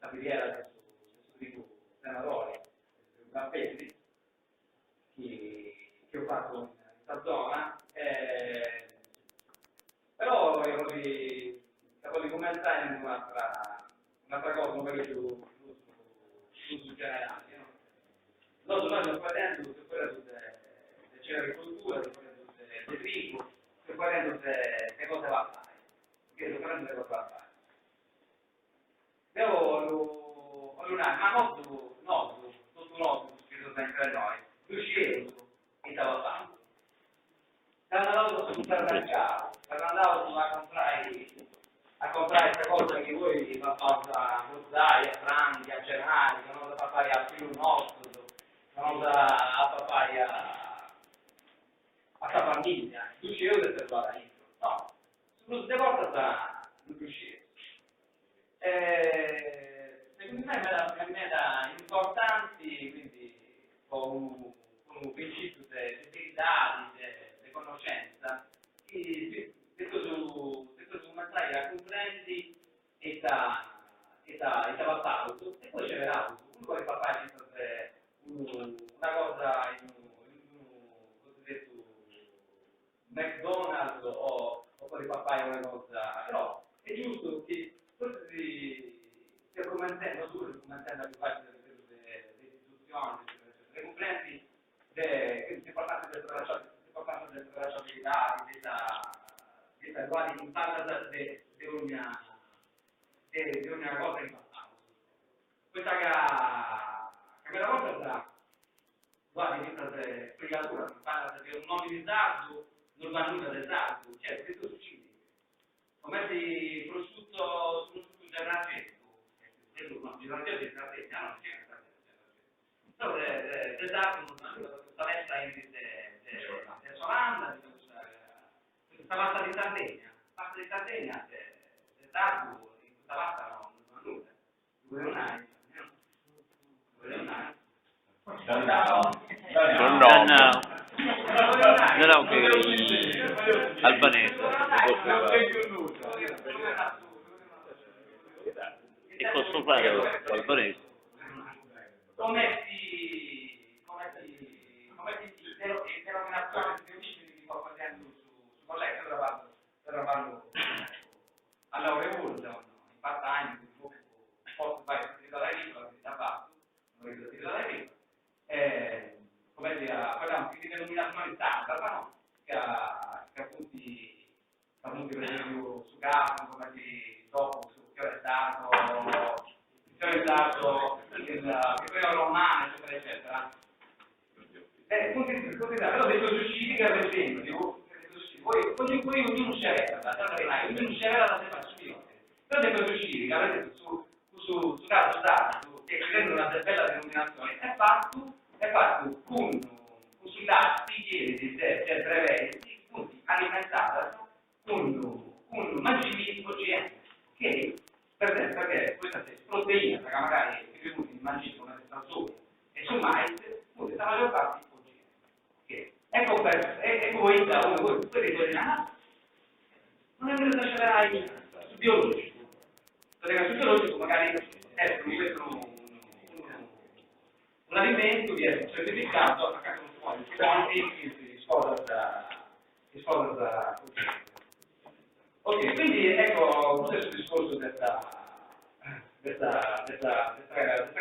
questa filiera del tipo senatore, Cappelli, che ho fatto in questa zona, però voglio commentare un'altra cosa un po' più generale. No? Noi stiamo facendo tutte quelle dell'agricoltura, tutte quelle del trigo, tutte quelle che cosa va a fare. Perché sto facendo che cosa va a fare. Ma nostro, che sono sempre noi, riusciremo e stava fatto. Quando andavo sul supermercato, quando andavo a comprare queste cose che voi fa a Mozzai, a Franchi, a Germani, che non da fare a più nostro, non da fare a famiglia, riuscivo a trovare lì. No, sulle volte non riuscivo. Secondo me meta importanti, quindi con un principio di verità, di conoscenza, detto su materia comprendi e va fatto, e poi c'è l'auto. Uno vuole fare una cosa in un cosiddetto McDonald's o poi fare una cosa, però è giusto che stia commentando la più facile delle istituzioni, dei comprendi, l'importanza del tracciabilità, della quale impara di ogni cosa in passato. Questa che la cosa guarda questa spiegatura, non parla di un nome di sardo, non va nulla del sardo, cioè questo succede. Come se prosciutto generato, no, generato di strategia, non c'è strategia. Però del dato non va nulla, questa lista in del Solanda, questa pasta di Sardegna, del dato, questa pasta non va nulla. Non che albanese e posso fare albanese come denominazione di origine di sto facendo su colleghi eravamo alla Revolution in part-time posso fare l'attività da riva come dire parliamo di denominazione standard, no? Che appunti per esempio su caso, come si dopo su che è stato che poi è romano, eccetera, eccetera. Però detto suicidi che per esempio, poi ognuno scelga, ognuno scelga la separazione. Però detto suicidi che avete su caso stato, che credo una bella denominazione, è fatto con sui dati del brevetti, punti alimentata con mangimi OGM, che per esempio perché questa proteina, perché magari è venuta in mangimi come soia e sul mais, la maggior parte OGM. Ecco voi da voi non è vero che lascerai sul biologico, perché sul biologico magari un alimento viene certificato a casa di fonti che sfoda da ok, quindi ecco questo discorso questa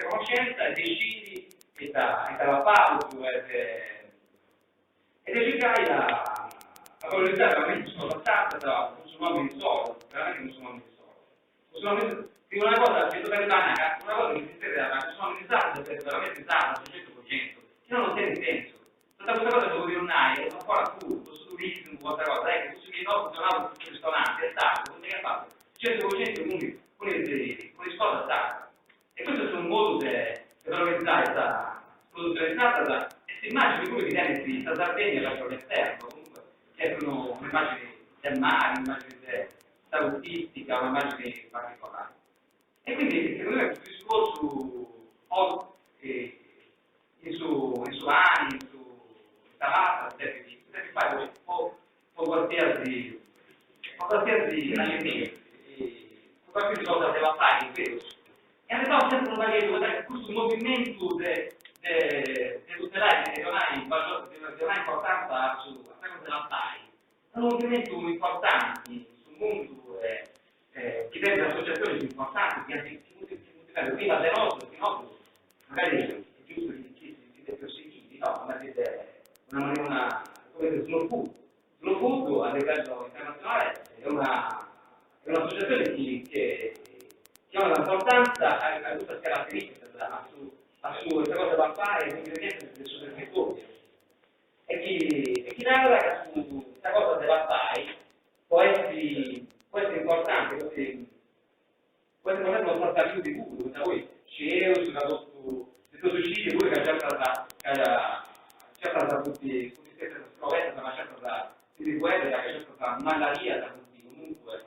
conoscenza, decidi che la pausa e decidi a valorizzare veramente sono passata da consumare di solo, veramente consumare di solo. Dico una cosa, che dovrebbe dare una cosa che si intende da consumare di sale, deve essere veramente sale al 100%, se no non tiene senso. Tutta questa cosa devo dire un è ancora questo turismo, questa cosa, che questo che no, funzionava tutti i ristoranti, è stato, come che ha fatto? 100% con le scuole state. E questo è un modo di valorizzare questa produzione stata e si immagini come viene di Sardegna verso l'esterno, comunque c'è un'immagine del mare, un'immagine salutistica, un'immagine particolare. E quindi secondo me questo discorso in su anni, su Tabata, che fai un qualsiasi alimento, qualsiasi cosa deve fare in questo. E abbiamo sempre un pacchetto, questo movimento di tutelare che non ha importanza su questa cosa della PAI. È un movimento importante sul mondo che deve associazioni importanti, che prima del nostro, che nostro, magari è giusto che si deve perseguire, no? Una slow food a livello internazionale è un'associazione che ha un'importanza, ha questa caratteristica, ha su questa cosa da fare, un ingrediente del suo territorio. E chi lavora su questa cosa della fare può essere importante, può essere importante non portare più di tutto, da voi c'è questo suicidio pure che c'è stata tutti queste provette, ma c'è stata di guerra, che c'è stata malaria da tutti comunque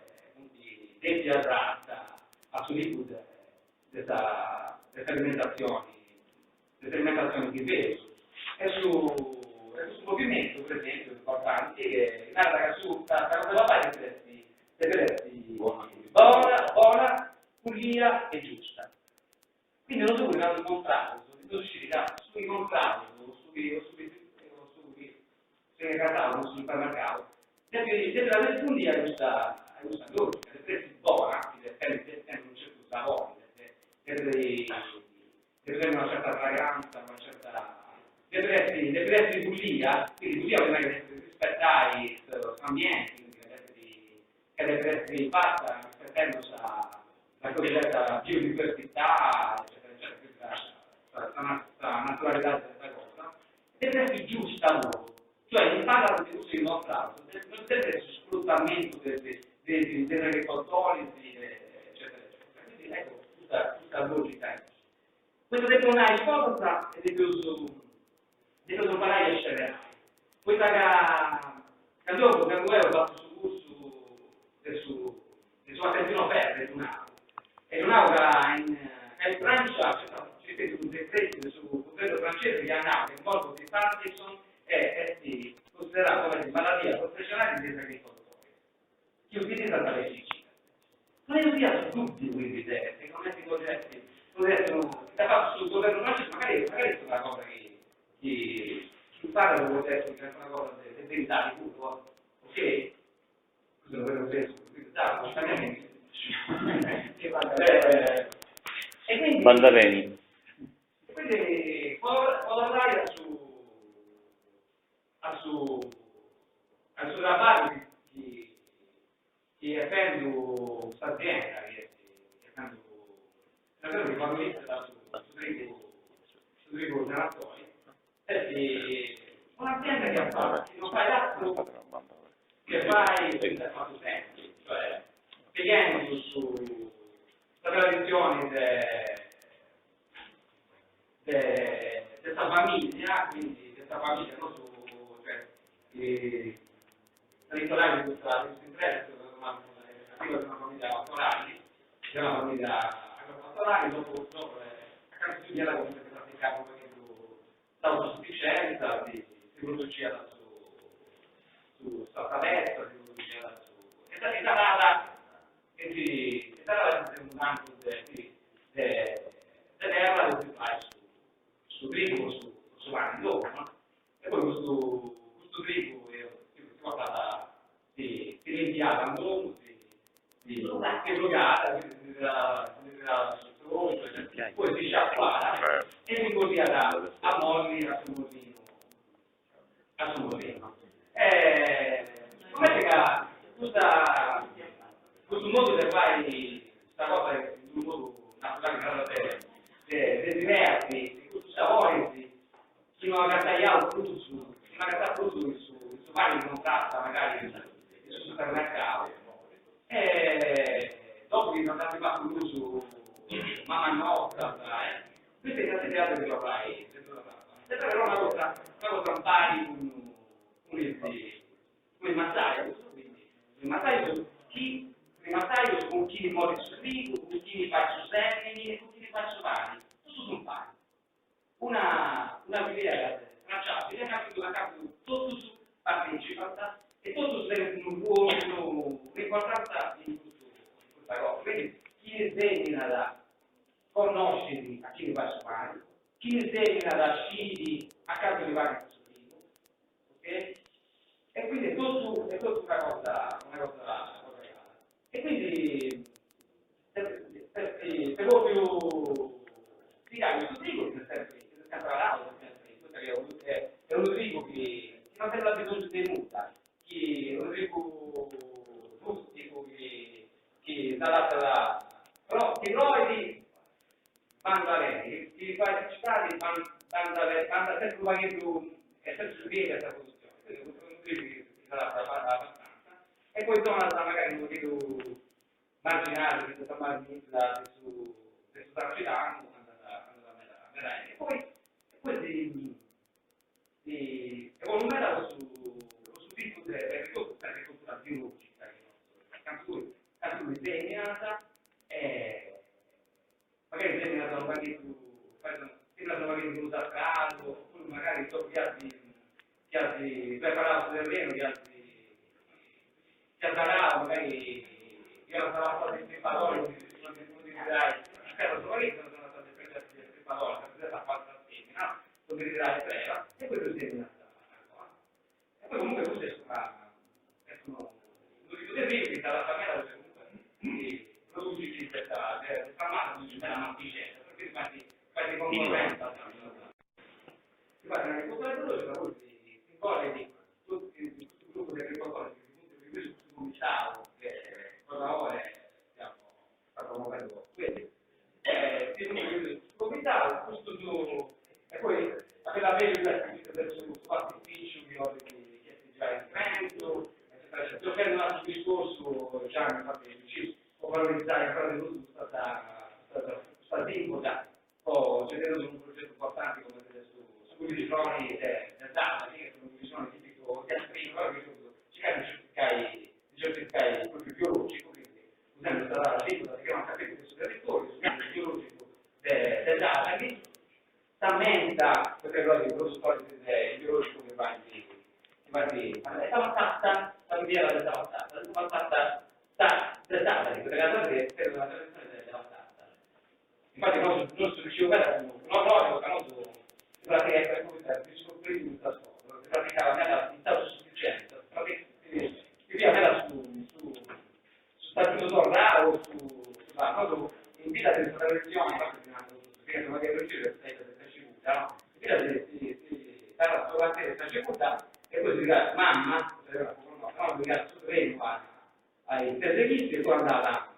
detti a razza a solito questa alimentazione di peso. È su questo movimento, per esempio, importante che narra che su la cosa da fare deve essere buona, pulita e giusta. Quindi non solo hanno dimostrato, sui contratti, sui catalogo, sul supermercato, deve avere pulita questa logica, deve essere buona, deve avere un certo sapore, deve avere una certa fragranza, deve essere pulita, quindi pulita vuol dire che rispettare l'ambiente, che deve essere fatta rispettando la cosiddetta biodiversità, eccetera, la naturalità di questa cosa, deve essere giusta loro. Cioè, in parla di uso dimostrato, non deve essere sfruttamento degli agricoltori, eccetera. Quindi ecco tutta la logica. Questo detto non hai cosa e deve imparare a scegliere. Questa che dopo che avevo fatto su corso del suo attenzino ferro di un'aula. E un'aula in Francia c'è stato un decreto sul governo francese che andava in modo di Parkinson è considerato come malattia professionale degli agricoltori, che utilizza tale fisicità. Non è utilizzato tutti quindi secondo me potrebbero da fatto sul governo francese, magari è una cosa che sul fare lo vuole essere una cosa del verità di tutto, ok? Cosa lo vedo adesso? E quindi Baldareni. quando andrai al suo lavoro che essendo questa azienda che quando inizia su Rigo Generatori un'azienda che non fai altro che fai senza fatto tempo, cioè spiegando sulla tradizione questa famiglia, quindi questa famiglia non su i tradizionali di questo interesse, arriva da una famiglia pastorale, è una famiglia agropastorale, dopo a casa studiata comunque si praticava un po' l'autosufficienza, si produceva su salvezza, si produceva su... E sarà un banco di terra dove si fa su trigo, su anni dopo, no? E poi questo trigo si rinviava a mondo, si drogata, poi si sciacquava e si così a Molli, a suo mollino. Com'è che questo modo di fare questa cosa in un modo naturale, diversi, di questi sapori, fino a gattagliare il frutto su vari contratti magari sul supermercato. Dopo che sono andati a su mamma nostra, queste cose di altri che lo fai, se però una cosa pari con il massaio, quindi il massaio con chi li muove su frigo, con chi li fa su semini e con chi li fa su pani, tutto sul pane. Una filiera tracciabile, una capito tutto su partecipanza e tutto su un buono, l'importanza di questa cosa. Quindi chi sveglia conosciti a chi li fa umani, chi li semina da scidi a caso di vari positivo, ok? E quindi è tutto una cosa reale. E quindi se vuoi più spiegare questo trigo, che è sempre l'auto, è un trigo che non sembra bisogno di nulla, che è un trigo rustico che si adatta però che noi vanno da lei, che fa partecipare vanno sempre un pacchetto è sempre più pieno questa produzione, quindi un trigo che si adatta abbastanza, e poi torna magari un pochino marginale di questa marginalità su Tarcitano, e poi si evolumenta su tipo di agricoltura biologica, canzone seminata, magari seminata un pacchetto, seminata un pacchetto di usato caso, oppure magari chi altri preparato del terreno, chi altri magari io sono stato in Tripalone, non dirai, sono stato in Tripalone, per la falsa femmina, no? Non mi dirai prima, e poi tu sei una e poi comunque tu sei sono l'unico del video che dalla famiglia comunque produci questa mano, produci una manticetta, perché fai concorrenza. Si fa una agricoltura biologica, poi si impone di tutto il gruppo di agricoltori, di cui si cominciamo, cosa ora stiamo promuovendo quindi cominciamo questo giorno e poi appena meglio verso il artificio di chiesti già in trento eccetera. Io prendo un altro discorso diciamo infatti ho valorizzato in frase tutto questa lingua poi c'è dentro un progetto importante come su cui visioni del data che sono visioni tipico di altri cercare proprio biologico, quindi usando questa lingua perché non capito questo territorio, usando il biologico del data che aumenta queste cose di il biologico che va in stava fatta la riviera del Tavattata, stava fatta del data, di quelle cose che servono la tradizione del Tavattata. Infatti non si riusciva a vedere si praticava nella autosufficienza, viveva nella su statuto tornare o su in vita di tradizione, che non è riuscito a civuta, in vita si stava davanti a civuta e poi si dice mamma, no, si dice su treno ai terrenisti e poi andava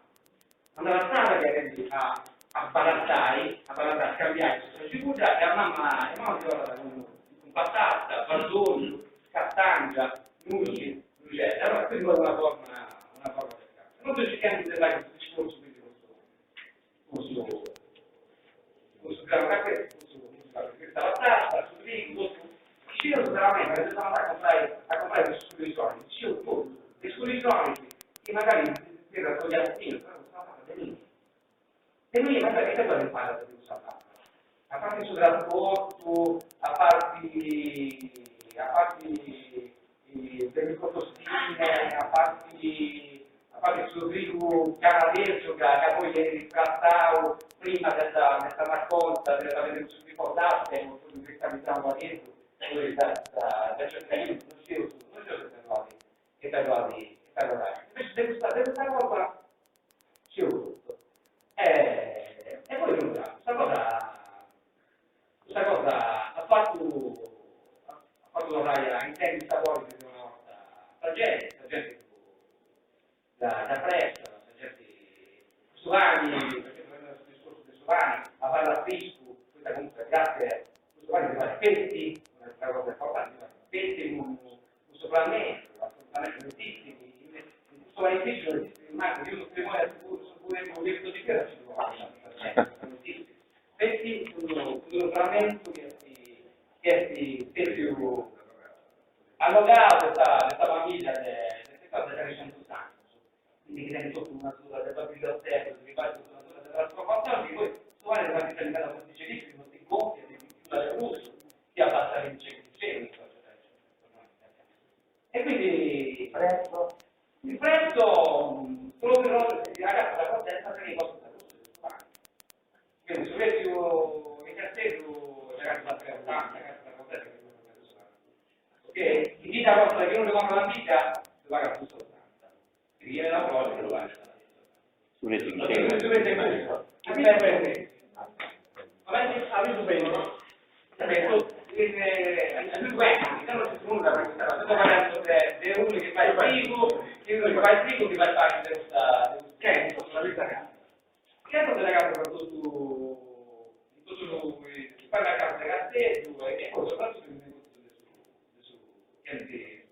a strada che a barattare, a cambiare questa civuta e a mamma si guarda con patata, baldoni, cattangia, nuci, lucette, allora quindi è una forma del caso. Non cerchiamo di dare questo discorso quindi questo grano caffè, questa patata, su trigo, io veramente sono andato a comprare questi scuri solidi, io tutto, dei scuri solidi che magari per raccogliere il però sono fatte benissimo. E noi magari che cosa impara da questo fatto? A parte sul rapporto, a parti delle costostine, a parte sul trigo canadese che poi viene riscattato prima della raccolta, della vedere sul ricordato, e poi cristallizzando là dentro, poi da cercare, non c'è che perdoati. Invece deve stare cosa c'è tutto. E poi questa cosa ha fatto la in tempi storici di una volta la gente da presto, la gente Sovani, perché prendere il discorso di Sovani, a Valla Fisco, questa comunque grazie Sovani di fare spetti, una cosa importante, spetti un sopravvento, assolutamente notissimi, Sovani Fisco, immagino, io se vuoi su cui un detto di chiara ci sono notissimi. Questi sono un sopravvento che si più allogato questa famiglia delle recenti anni, quindi che viene sotto una natura del biblioteca, che fa sotto una natura della trasformazione, poi trovare le partite all'interno di questi dicevi, questi gonfi, di chiusura del russo, che abbassa i dicevi, e quindi il prezzo, quello che ragazzi la potenza che nei costi da russo paga più sostanza. E chi viene da fuori che lo paga. Dovete Dovete questo. A me prende. Avete bene. Adesso, non si nulla per questa cosa. Sto parlando di uno che fa il frigo, e uno che fa il frigo che fa il pacco di questa. Che è la vita casa. Che è della casa per tutto fare la casa da cassetto e poi soprattutto il negozio su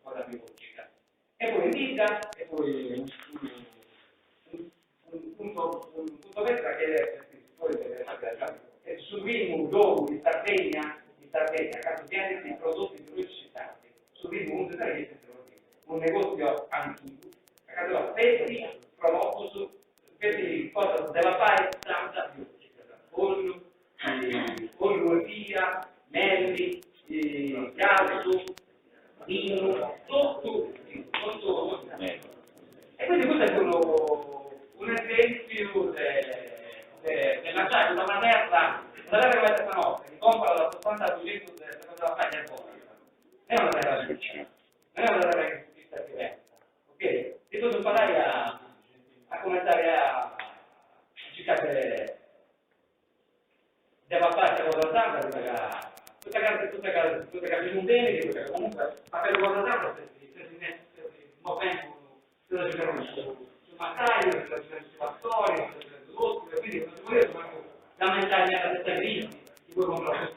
cosa biologica. E poi vita e poi un punto vetra che poi deve fare sul minimo dopo in Sardegna, caso di altri prodotti di noi citati, sul minimo un negozio antico, a caso da pezzi prodotto su pezzi cosa della pari stanza biologica, pollo, via, melli, calcio, vino, tutto. E quindi questo è un esempio dell'acciaio da una terra che va a notte, che compra la sostanza a 200 della paglia fuori. Non è una terra vicina, non è una terra che si sta diversa. Ok? E tu imparai a cominciare a cercare deve fare cosa tanto tutta casa un bene che comunque a per cosa tanto se muovono sul maccaio, sul pastori, quindi non si può la mentalità della stessa crisi, di cui comprare